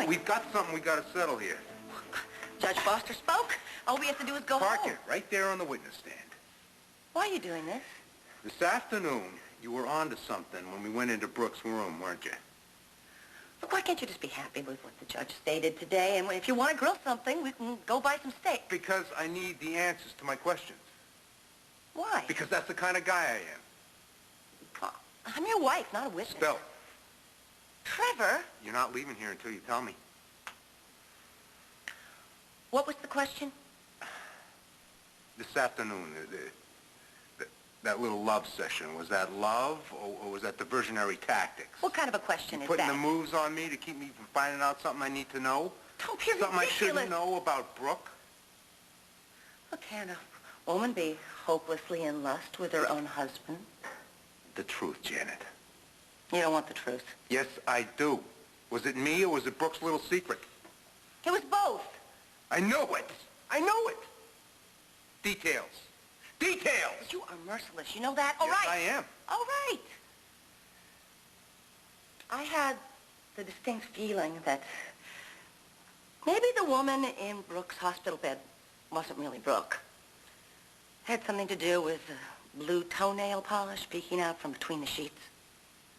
doing? We've got something we got to settle here. Judge Foster spoke. All we have to do is go home. Park it right there on the witness stand. Why are you doing this? This afternoon, you were on to something when we went into Brooks' room, weren't you? Look, why can't you just be happy with what the judge stated today? And if you want to grill something, we can go buy some steak. Because I need the answers to my questions. Why? Because that's the kind of guy I am. Oh, I'm your wife, not a witness. Stella. Trevor? You're not leaving here until you tell me. What was the question? This afternoon, that little love session, was that love or was that diversionary tactics? What kind of a question is Putting that? the moves on me to keep me from finding out something I need to know? Don't be ridiculous. Something I shouldn't know about Brooke? Well, can a woman be hopelessly in lust with her own husband? The truth, Janet. You don't want the truth. Yes, I do. Was it me or was it Brooke's little secret? It was both. I know it. I know it. Details. Details! You are merciless. You know that? All yes, right. I am. All right. I had the distinct feeling that maybe the woman in Brooke's hospital bed wasn't really Brooke. Had something to do with blue toenail polish peeking out from between the sheets.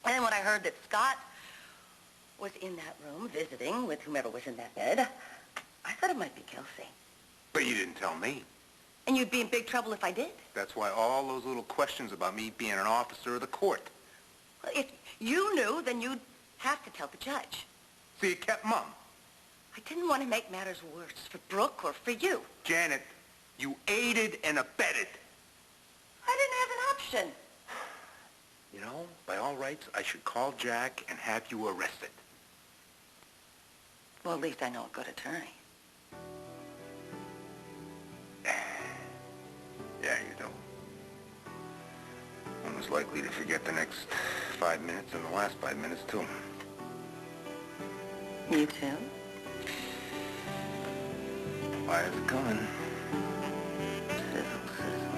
And then when I heard that Scott was in that room visiting with whomever was in that bed, I thought it might be Kelsey. But you didn't tell me. And you'd be in big trouble if I did. That's why all those little questions about me being an officer of the court. Well, if you knew, then you'd have to tell the judge. So you kept mum. I didn't want to make matters worse for Brooke or for you. Janet, you aided and abetted. I didn't have an option. You know, by all rights, I should call Jack and have you arrested. Well, at least I know a good attorney. Yeah, you do. One was likely to forget the next 5 minutes and the last 5 minutes, too. You too? Why is it coming? Sizzle, sizzle.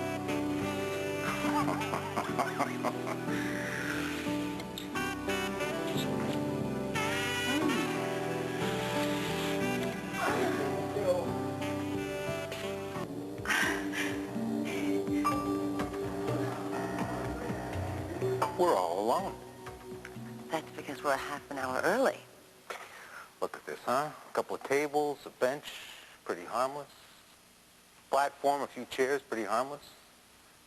We're all alone. That's because we're a half an hour early. Look at this, huh? A couple of tables, a bench, pretty harmless. Platform, a few chairs, pretty harmless.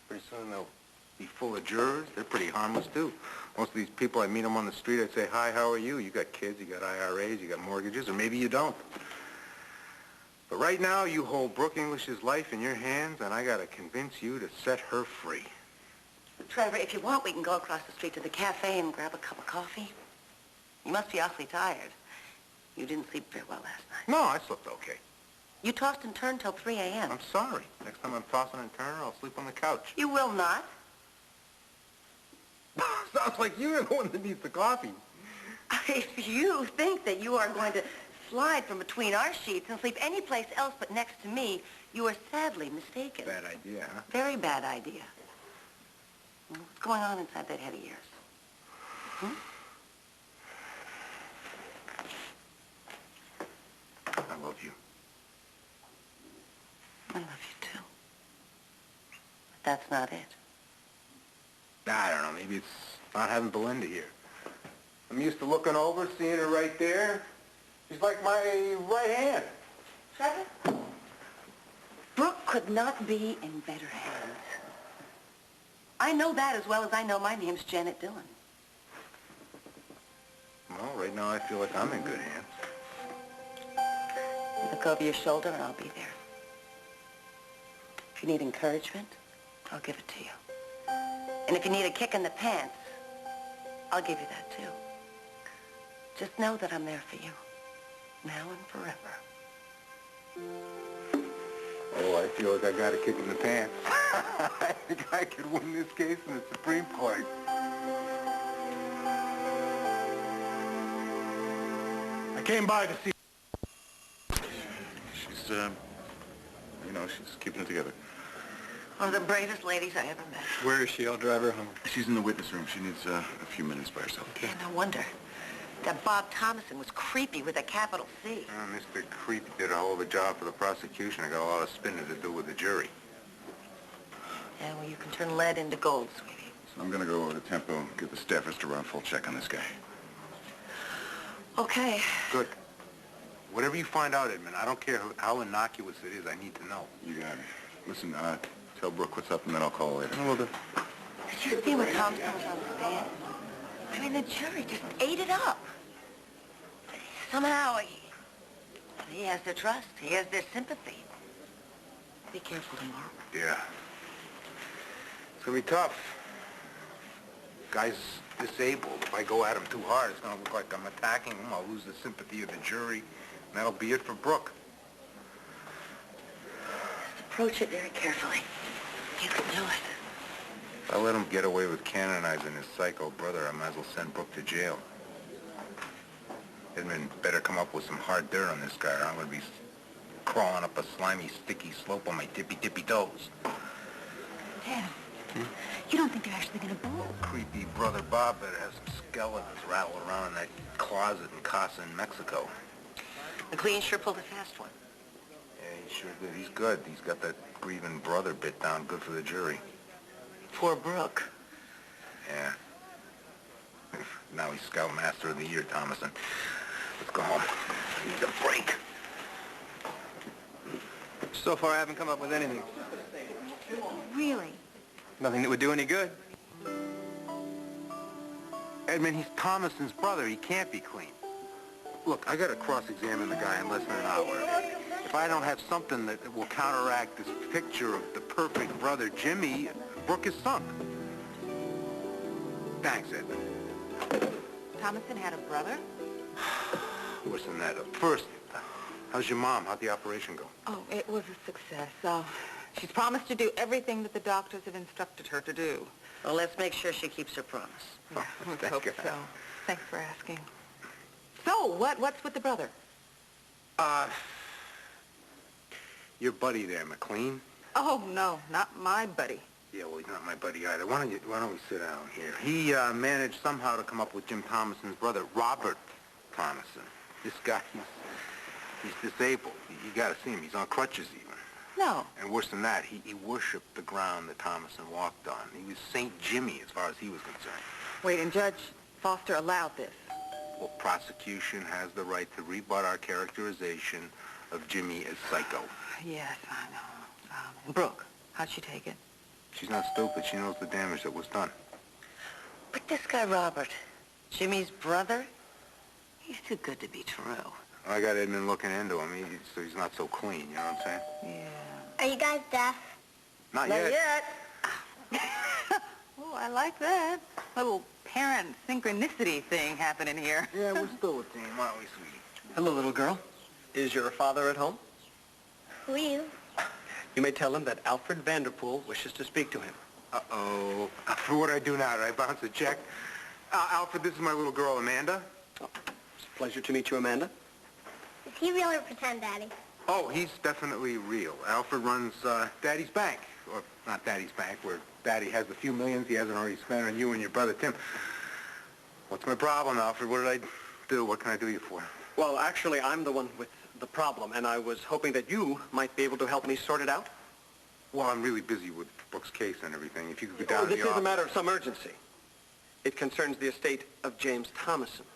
Pretty soon they'll be full of jurors. They're pretty harmless, too. Most of these people, I meet them on the street, I'd say, hi, how are you? You got kids, you got IRAs, you got mortgages, or maybe you don't. But right now, you hold Brooke English's life in your hands, and I gotta convince you to set her free. Trevor, if you want, we can go across the street to the cafe and grab a cup of coffee. You must be awfully tired. You didn't sleep very well last night. No, I slept okay. You tossed and turned till 3 a.m. I'm sorry. Next time I'm tossing and turning, I'll sleep on the couch. You will not. Sounds like you're the one that needs the coffee. If you think that you are going to slide from between our sheets and sleep any place else but next to me, you are sadly mistaken. Bad idea, huh? Very bad idea. What's going on inside that head of yours? Hmm? I love you. I love you too. But that's not it. I don't know, maybe it's not having Belinda here. I'm used to looking over, seeing her right there. She's like my right hand. Trevor? Brooke could not be in better hands. I know that as well as I know my name's Janet Dillon. Well, right now I feel like I'm in good hands. Look over your shoulder and I'll be there. If you need encouragement, I'll give it to you. And if you need a kick in the pants, I'll give you that too. Just know that I'm there for you, now and forever. Oh, I feel like I got a kick in the pants. I think I could win this case in the Supreme Court. I came by to see... She's, you know, she's keeping it together. One of the bravest ladies I ever met. Where is she? I'll drive her home. She's in the witness room. She needs a few minutes by herself. Yeah, no wonder. That Bob Thomason was creepy with a capital C. Mr. Creepy did a hell of a job for the prosecution. I got a lot of spinning to do with the jury. Yeah, well, you can turn lead into gold, sweetie. So I'm going to go over to Tempo and get the staffers to run a full check on this guy. Okay. Good. Whatever you find out, Edmund, I don't care how innocuous it is. I need to know. You got it. Listen, tell Brooke what's up, and then I'll call later. Well, Did you see when Thompson was on the stand? I mean, the jury just ate it up. Somehow, he has their trust. He has their sympathy. Be careful tomorrow. yeah. It's going to be tough. Guy's disabled. If I go at him too hard, it's going to look like I'm attacking him. I'll lose the sympathy of the jury, and that'll be it for Brooke. Just approach it very carefully. You can do it. If I let him get away with canonizing his psycho brother, I might as well send Brooke to jail. Edmund better come up with some hard dirt on this guy, or I'm going to be crawling up a slimy, sticky slope on my tippy-tippy toes. Ted, you don't think they're actually going to bolt? Creepy brother Bob better have some skeletons rattle around in that closet in Casa in Mexico. McLean sure pulled a fast one. Yeah, he sure did. He's good. He's got that grieving brother bit down good for the jury. Poor Brooke. Yeah. Now he's Scoutmaster of the Year, Thomason. Let's go home. I need a break. So far, I haven't come up with anything. Really? Nothing that would do any good. Edmund, he's Thomason's brother. He can't be clean. Look, I got to cross-examine the guy in less than an hour. If I don't have something that will counteract this picture of the perfect brother, Jimmy, Brooke is sunk. Thanks, Edmund. Thomason had a brother? Worse than that. First, how's your mom? How'd the operation go? Oh, it was a success. She's promised to do everything that the doctors have instructed her to do. Well, let's make sure she keeps her promise. Yeah, let's let's hope thank so. God. Thanks for asking. So, what's with the brother? Your buddy there, McLean? Oh, no, not my buddy. Yeah, well, he's not my buddy either. Why don't we sit down here? He managed somehow to come up with Jim Thomason's brother, Robert Thomason. This guy, he's disabled. You got to see him. He's on crutches even. No. And worse than that, he worshipped the ground that Thomason walked on. He was Saint Jimmy as far as he was concerned. Wait, and Judge Foster allowed this? Well, prosecution has the right to rebut our characterization of Jimmy as psycho. Yes, I know. And Brooke, how'd she take it? She's not stupid. She knows the damage that was done. But this guy, Robert, Jimmy's brother, he's too good to be true. I got Edmund looking into him, so he's not so clean, you know what I'm saying? Yeah. Are you guys deaf? Not Not yet. yet. Oh, I like that. Little parent synchronicity thing happening here. Yeah, we're still a team, aren't we, sweetie? Hello, little girl. Is your father at home? Who are you? You may tell him that Alfred Vanderpool wishes to speak to him. Uh-oh. For what I do now, did I bounce a check? Alfred, this is my little girl, Amanda. Oh, it's a pleasure to meet you, Amanda. Is he real or pretend, Daddy? Oh, he's definitely real. Alfred runs Daddy's bank. Or not Daddy's bank, where Daddy has the few millions he hasn't already spent on you and your brother, Tim. What's my problem, Alfred? What did I do? What can I do you for? Well, actually, I'm the one with the problem, and I was hoping that you might be able to help me sort it out. Well, I'm really busy with Brooke's case and everything. If you could go down to This the is office. a matter of some urgency. It concerns the estate of James Thomason.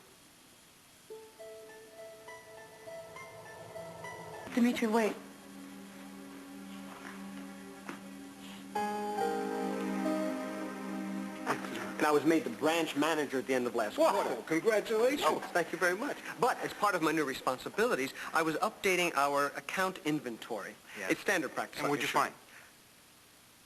Dimitri, wait. And I was made the branch manager at the end of last quarter. Whoa, congratulations. Oh, thank you very much. But as part of my new responsibilities, I was updating our account inventory. Yes. It's standard practice. And I what'd you assure find?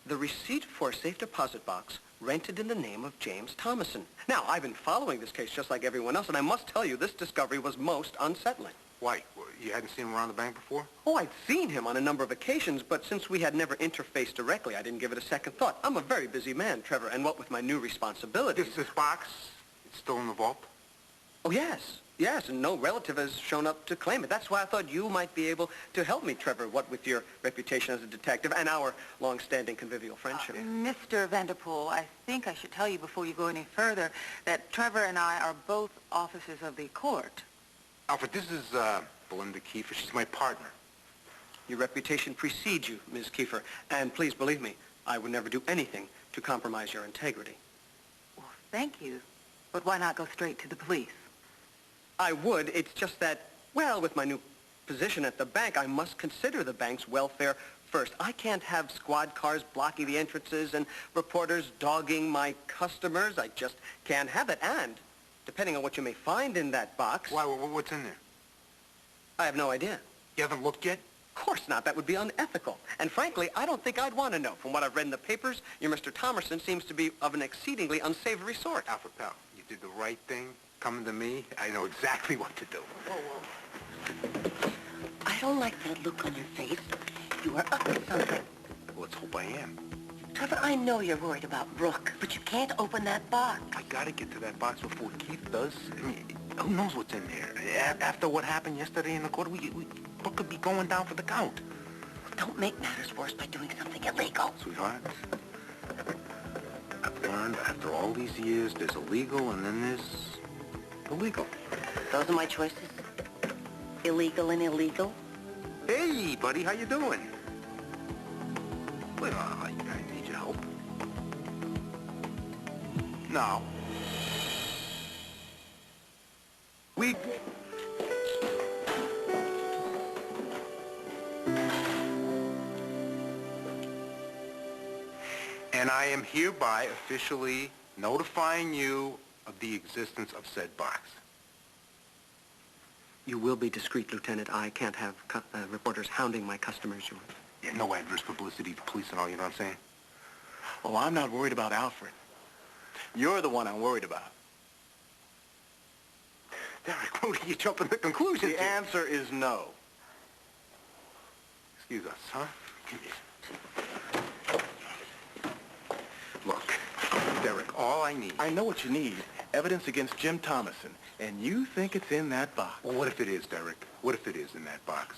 The receipt for a safe deposit box rented in the name of James Thomason. Now, I've been following this case just like everyone else, and I must tell you, this discovery was most unsettling. Why? You hadn't seen him around the bank before? Oh, I'd seen him on a number of occasions, but since we had never interfaced directly, I didn't give it a second thought. I'm a very busy man, Trevor, and what with my new responsibilities... This box, it's still in the vault? Oh, yes. Yes, and no relative has shown up to claim it. That's why I thought you might be able to help me, Trevor, what with your reputation as a detective and our long-standing convivial friendship. Mr. Vanderpool, I think I should tell you before you go any further that Trevor and I are both officers of the court. Alfred, this is Belinda Kiefer. She's my partner. Your reputation precedes you, Ms. Kiefer, and please believe me, I would never do anything to compromise your integrity. Well, thank you. But why not go straight to the police? I would. It's just that, well, with my new position at the bank, I must consider the bank's welfare first. I can't have squad cars blocking the entrances and reporters dogging my customers. I just can't have it. And, depending on what you may find in that box... Why? What's in there? I have no idea. You haven't looked yet? Of course not. That would be unethical. And frankly, I don't think I'd want to know. From what I've read in the papers, your Mr. Thomerson seems to be of an exceedingly unsavory sort. Alfred, pal, you did the right thing. Coming to me, I know exactly what to do. I don't like that look on your face. You are up to something. Well, let's hope I am. Trevor, I know you're worried about Brooke, but you can't open that box. I gotta get to that box before Keith does. I mean, who knows what's in there? After what happened yesterday in the court, Brooke could be going down for the count. Don't make matters worse by doing something illegal. Sweetheart, I've learned after all these years, there's illegal and then there's illegal. Those are my choices. Illegal and illegal. Hey, buddy, how you doing? Well, I need your help. Now, and I am hereby officially notifying you of the existence of said box. You will be discreet, Lieutenant. I can't have reporters hounding my customers. Yeah, no adverse publicity to police and all, you know what I'm saying? Oh, I'm not worried about Alfred. You're the one I'm worried about. Derek, what are you jumping to conclusions The here? answer is no. Excuse us, huh? Come here. Look, Derek, all I need... I know what you need. Evidence against Jim Thomason. And you think it's in that box. Well, what if it is, Derek? What if it is in that box?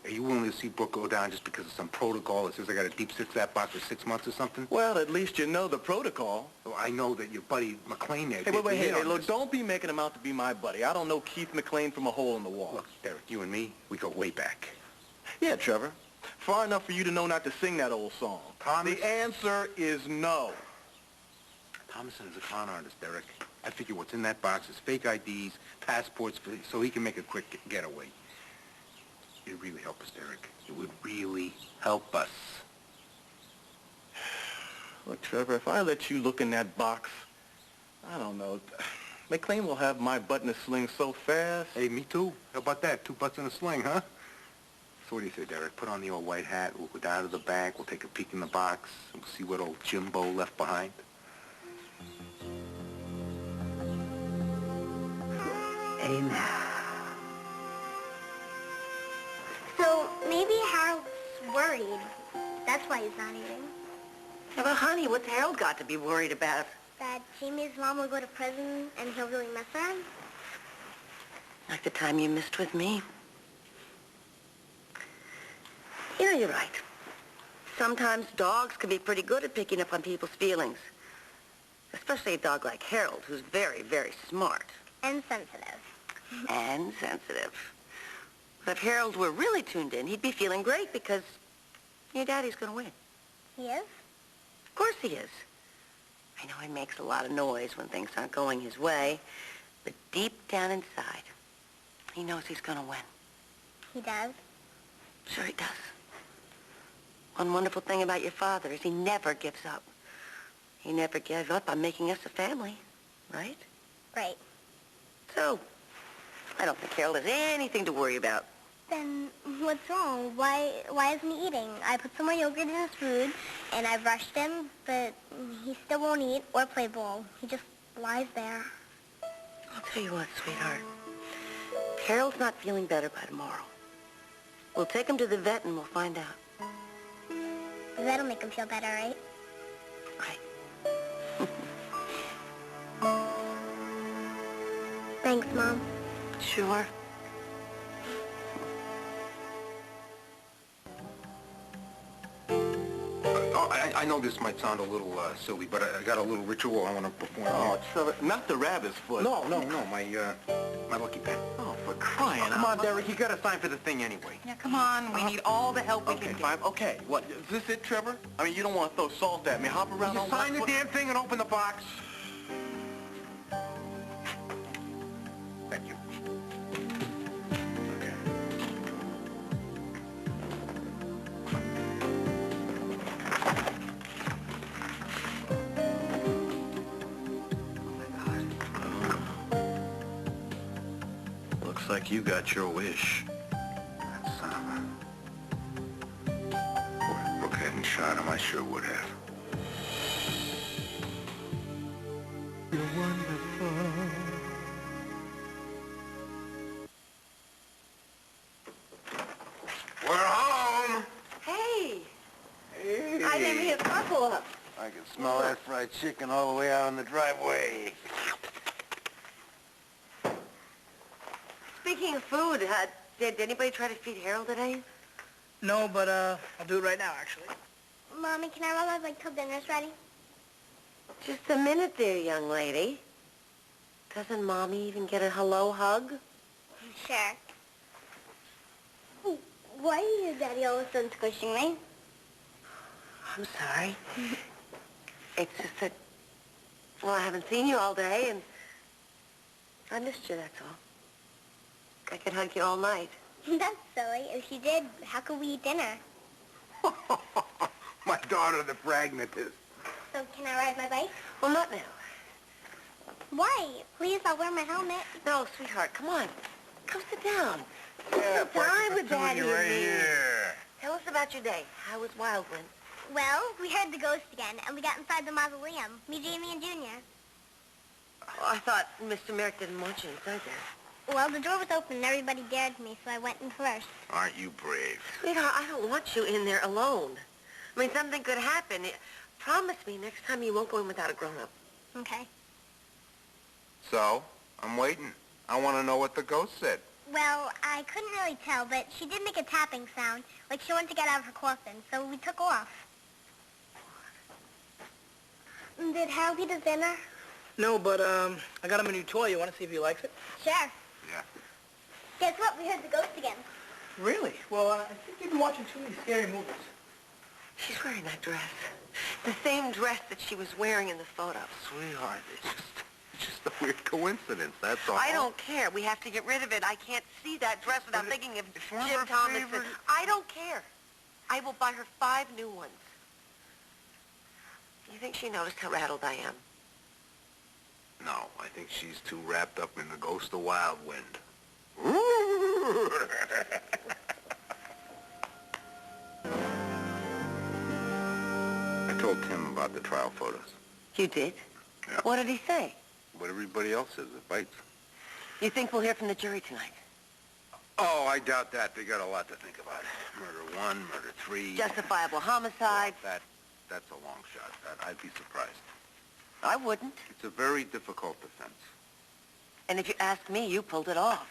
Are you willing to see Brooke go down just because of some protocol that says I got to deep six that box for 6 months or something? Well, at least you know the protocol. Well, I know that your buddy McLean there... Hey, look, don't be making him out to be my buddy. I don't know Keith McLean from a hole in the wall. Look, Derek, you and me, we go way back. Yeah, Trevor. Far enough for you to know not to sing that old song. Thomas? The answer is no. Thomason is a con artist, Derek. I figure what's in that box is fake IDs, passports, so he can make a quick getaway. It'd really help us, Derek. It would really help us. Look, Trevor, if I let you look in that box, I don't know. McLean will have my butt in a sling so fast. Hey, me too. How about that? 2 butts in a sling, huh? So what do you say, Derek? Put on the old white hat. We'll go down to the bank. We'll take a peek in the box. And we'll see what old Jimbo left behind. Amen. So maybe Harold's worried. That's why he's not eating. Yeah, but honey, what's Harold got to be worried about? That Jamie's mom will go to prison and he'll really miss her. Like the time you missed with me. You know, you're right. Sometimes dogs can be pretty good at picking up on people's feelings. Especially a dog like Harold, who's very, very smart. And sensitive. And sensitive. But if Harold were really tuned in, he'd be feeling great because your daddy's going to win. He is? Of course he is. I know he makes a lot of noise when things aren't going his way, but deep down inside, he knows he's going to win. He does? Sure he does. One wonderful thing about your father is he never gives up. He never gave up on making us a family, right? Right. So, I don't think Harold has anything to worry about. Then what's wrong? Why isn't he eating? I put some more yogurt in his food, and I brushed him, but he still won't eat or play ball. He just lies there. I'll tell you what, sweetheart. If Harold's not feeling better by tomorrow, we'll take him to the vet and we'll find out. That'll make him feel better, right? Right. Thanks, Mom. Sure. I know this might sound a little silly, but I got a little ritual I want to perform. Oh, Trevor, not the rabbit's foot. No, my lucky pen. Oh, for crying out. Come on, Derek, you got to sign for the thing anyway. Yeah, come on. We need all the help we Okay, can get. fine. Okay, what, is this it, Trevor? I mean, you don't want to throw salt at me. Hop around You on sign one the foot. damn thing and open the box. Thank you. Okay. Looks like you got your wish. That son of a... Boy, if Brooke hadn't shot him, I sure would have. You're wonderful. We're home! Hey, Hey! I didn't hear the car pull up. I can smell that fried chicken all the way out in the driveway. Speaking of food, did anybody try to feed Harold today? No, but I'll do it right now, actually. Mommy, can I run my bike till dinner's ready? Just a minute there, young lady. Doesn't Mommy even get a hello hug? Sure. Why are you, Daddy, all of a sudden squishing me? I'm sorry. It's just that, well, I haven't seen you all day, and I missed you, that's all. I could hug you all night. That's silly. If you did, how could we eat dinner? My daughter, the pragmatist. So can I ride my bike? Well, not now. Why? Please, I'll wear my helmet. No, sweetheart, come on. Come sit down. Yeah, Sit down with Daddy and right me. here. Tell us about your day. How was Wildland? Well, we heard the ghost again, and we got inside the mausoleum. Me, Jamie, and Junior. Oh, I thought Mr. Merrick didn't want you inside there. Well, the door was open, and everybody dared me, so I went in first. Aren't you brave? Sweetheart, I don't want you in there alone. I mean, something could happen. Promise me next time you won't go in without a grown-up. Okay. So, I'm waiting. I want to know what the ghost said. Well, I couldn't really tell, but she did make a tapping sound, like she wanted to get out of her coffin, so we took off. Did Harold eat his dinner? No, but I got him a new toy. You want to see if he likes it? Sure. Yeah. Guess what? We heard the ghost again. Really? Well, I think you've been watching too many scary movies. She's wearing that dress. The same dress that she was wearing in the photo. Sweetheart, it's just a weird coincidence, that's all. I don't care. We have to get rid of it. I can't see that dress without But thinking of it's one of Jim her Thomason. favorite- I don't care. I will buy her 5 new ones. You think she noticed how rattled I am? No, I think she's too wrapped up in the ghost of Wild Wind. I told Tim about the trial photos. You did? Yeah. What did he say? What everybody else says, it bites. You think we'll hear from the jury tonight? Oh, I doubt that. They got a lot to think about. Murder 1, murder 3. Justifiable homicide? That's a long shot. I'd be surprised. I wouldn't. It's a very difficult defense. And if you ask me, you pulled it off.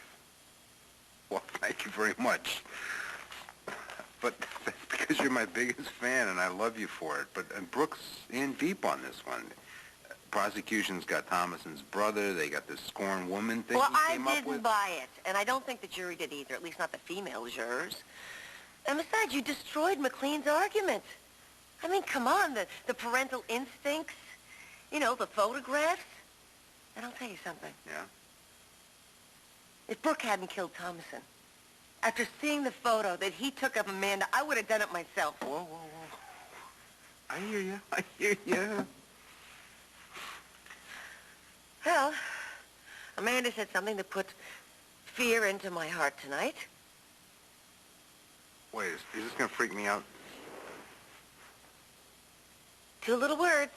Well, thank you very much. But that's because you're my biggest fan, and I love you for it. And Brooke's in deep on this one. Prosecution's got Thomason's brother. They got this scorned woman thing Well, he I came up didn't with. buy it, and I don't think the jury did either, at least not the female jurors. And besides, you destroyed McLean's argument. I mean, come on, the parental instincts, you know, the photographs. And I'll tell you something. Yeah? If Brooke hadn't killed Thomason, after seeing the photo that he took of Amanda, I would have done it myself. Whoa, whoa, whoa. I hear you. I hear you. Well, Amanda said something that put fear into my heart tonight. Wait, is this going to freak me out? 2 little words.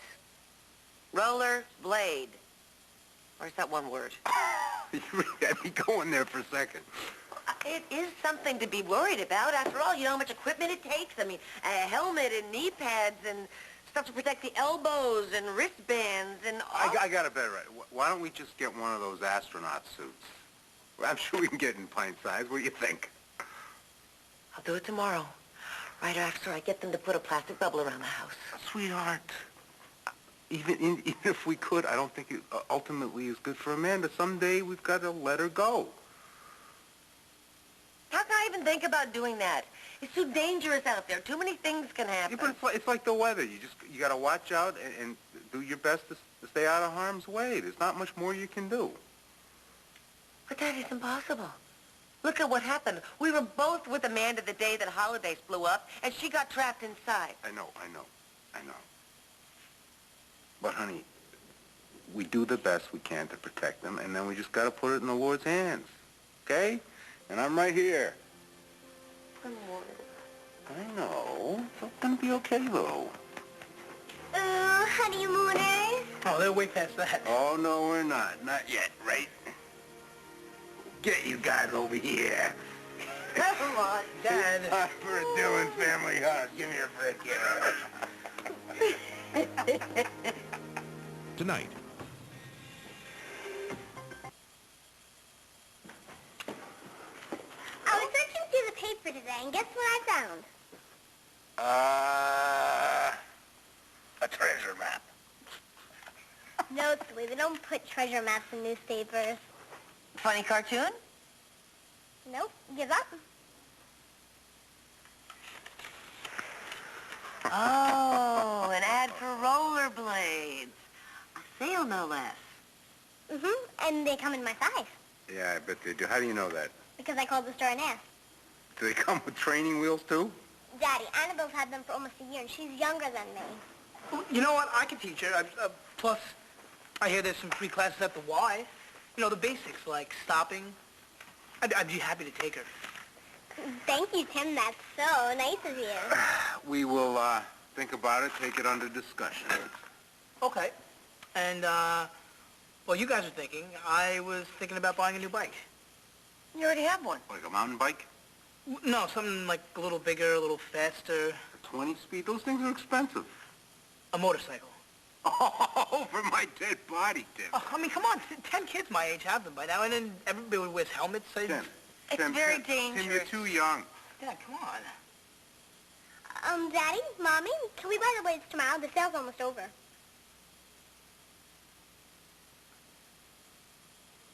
Roller blade. Or is that 1 word? You really had me going there for a second. It is something to be worried about. After all, you know how much equipment it takes. I mean, a helmet and knee pads and stuff to protect the elbows and wristbands and all. I got it better. Why don't we just get one of those astronaut suits? I'm sure we can get in pint size. What do you think? I'll do it tomorrow, right after I get them to put a plastic bubble around the house. Sweetheart, even if we could, I don't think it ultimately is good for Amanda. Someday we've got to let her go. How can I even think about doing that? It's too dangerous out there. Too many things can happen. Yeah, but it's like the weather. You got to watch out and do your best to stay out of harm's way. There's not much more you can do. But that is impossible. Look at what happened. We were both with Amanda the day that Holidays blew up, and she got trapped inside. I know. But, honey, we do the best we can to protect them, and then we just got to put it in the Lord's hands, okay? And I'm right here. I know. It's all going to be okay, though. Honeymooners. Oh, they're way past that. Oh, no, we're not. Not yet, right? Get you guys over here. Come on, Dad. Time for a Dylan family hug. Give me a break here. Tonight. I was searching through the paper today, and guess what I found? A treasure map. No, silly, they don't put treasure maps in newspapers. Funny cartoon? Nope, give up. Oh, an ad for rollerblades. A sale, no less. And they come in my size, Yeah, I bet they do. How do you know that? because I called the store and asked. Do they come with training wheels, too? Daddy, Annabelle's had them for almost a year, and she's younger than me. Well, you know what? I can teach her. Plus, I hear there's some free classes at the Y. You know, the basics, like stopping. I'd be happy to take her. Thank you, Tim. That's so nice of you. We will, think about it, take it under discussion. Okay. And, well, you guys are thinking. I was thinking about buying a new bike. You already have one. Like a mountain bike? No, something like a little bigger, a little faster. A 20 speed? Those things are expensive. A motorcycle. Oh, for my dead body, Tim. Oh, I mean, come on. 10 kids my age have them by now, and then everybody wears helmets. So Tim. It's very dangerous. Tim, you're too young. Dad, come on. Daddy, Mommy, can we buy the blades tomorrow? The sale's almost over.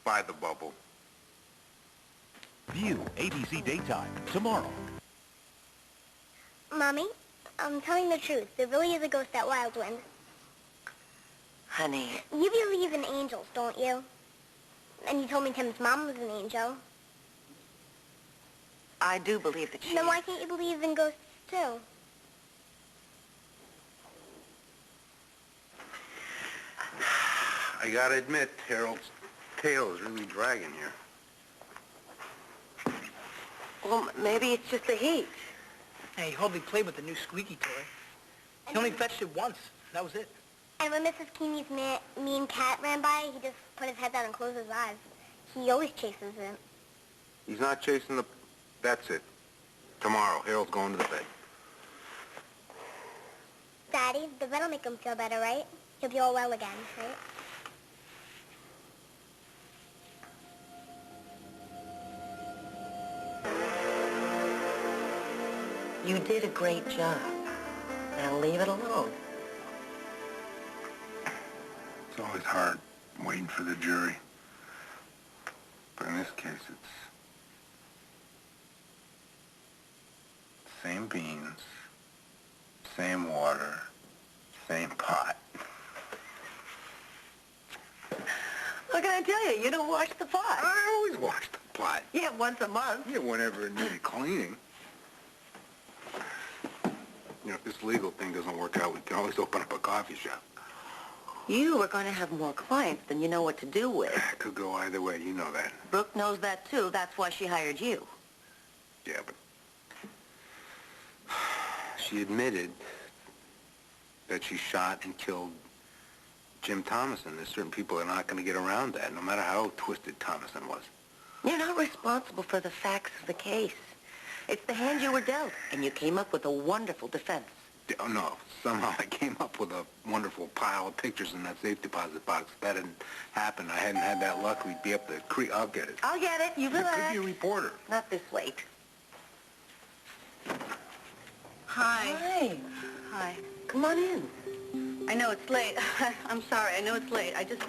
Buy the bubble. View ABC Daytime tomorrow. Mommy, I'm telling the truth. There really is a ghost at Wildwind. Honey, You believe in angels, don't you? And you told me Tim's mom was an angel. I do believe that she Then why is. can't you believe in ghosts, too? I gotta admit, Harold's tail is really dragging here. Well, maybe it's just the heat. Hey, he hardly played with the new squeaky toy. He only fetched it once. That was it. And when Mrs. Keeney's mean cat ran by, he just put his head down and closed his eyes. He always chases it. He's not chasing the... That's it. Tomorrow, Harold's going to the bed. Daddy, the vet'll make him feel better, right? He'll be all well again, right? You did a great job. Now leave it alone. It's always hard waiting for the jury. But in this case, it's same beans, same water, same pot. What can I tell you? You don't wash the pot. I always wash the pot. Yeah, once a month. Yeah, whenever it needed cleaning. You know, if this legal thing doesn't work out, we can always open up a coffee shop. You are going to have more clients than you know what to do with. It could go either way, you know that. Brooke knows that, too. That's why she hired you. Yeah, but she admitted that she shot and killed Jim Thomason. There's certain people that are not going to get around that, no matter how twisted Thomason was. You're not responsible for the facts of the case. It's the hand you were dealt, and you came up with a wonderful defense. Oh, no. Somehow I came up with a wonderful pile of pictures in that safe deposit box. If that hadn't happened, I hadn't had that luck, we'd be up the creek. I'll get it. I'll get it. You You could relax. be a reporter. Not this late. Hi. Hi. Hi. Come on in. I know it's late. I'm sorry. I know it's late. I just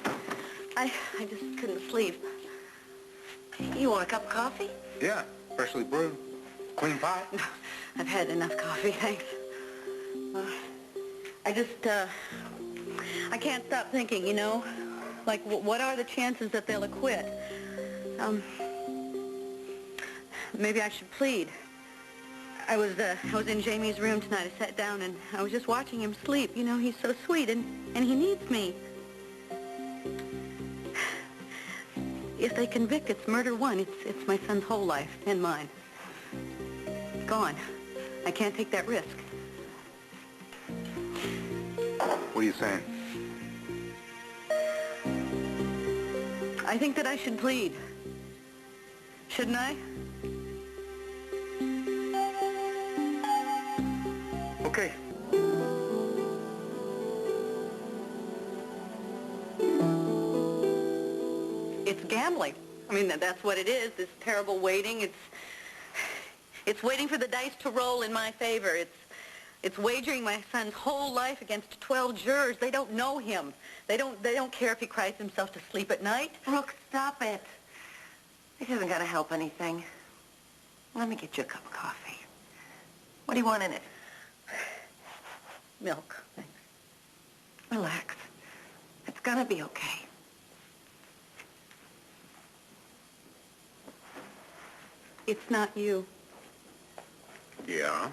couldn't sleep. You want a cup of coffee? Yeah, freshly brewed. Clean pot. I've had enough coffee, thanks. I can't stop thinking, you know, like, what are the chances that they'll acquit? Maybe I should plead. I was in Jamie's room tonight. I sat down and I was just watching him sleep. You know, he's so sweet and he needs me. If they convict, it's murder one. It's my son's whole life and mine. It's gone. I can't take that risk. What are you saying? I think that I should plead. Shouldn't I? Okay. It's gambling. I mean, that's what it is, this terrible waiting. It's waiting for the dice to roll in my favor. It's wagering my son's whole life against 12 jurors. They don't know him. They don't care if he cries himself to sleep at night. Brooke, stop it. This isn't going to help anything. Let me get you a cup of coffee. What do you want in it? Milk, thanks. Relax. It's going to be okay. It's not you. Yeah,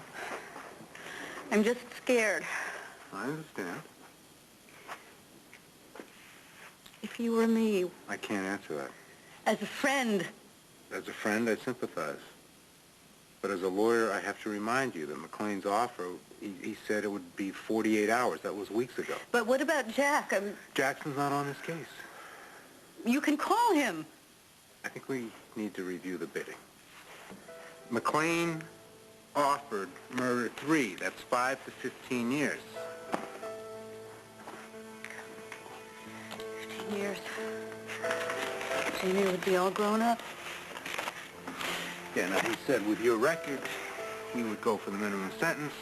I'm just scared. I understand. If you were me, I can't answer that. as a friend, As a friend, I sympathize. But as a lawyer, I have to remind you that McLean's offer, he said it would be 48 hours. That was weeks ago. but what about Jack? Jackson's not on this case. You can call him. I think we need to review the bidding. McLean offered murder 3. That's 5 to 15 years. 15 years. Jamie would be all grown up. Yeah, now he said with your record, he would go for the minimum sentence,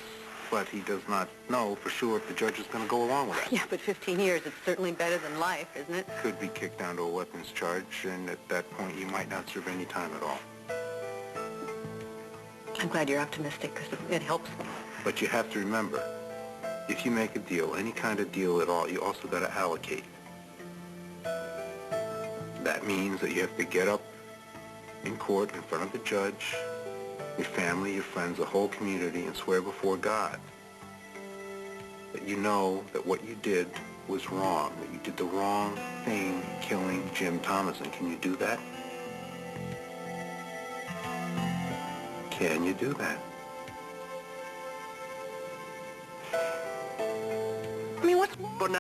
but he does not know for sure if the judge is going to go along with that. Yeah, but 15 years, it's certainly better than life, isn't it? Could be kicked down to a weapons charge, and at that point, you might not serve any time at all. I'm glad you're optimistic, because it helps me. But you have to remember, if you make a deal, any kind of deal at all, you also got to allocate. That means that you have to get up in court in front of the judge, your family, your friends, the whole community, and swear before God that you know that what you did was wrong, that you did the wrong thing killing Jim Thomason. Can you do that? Can you do that?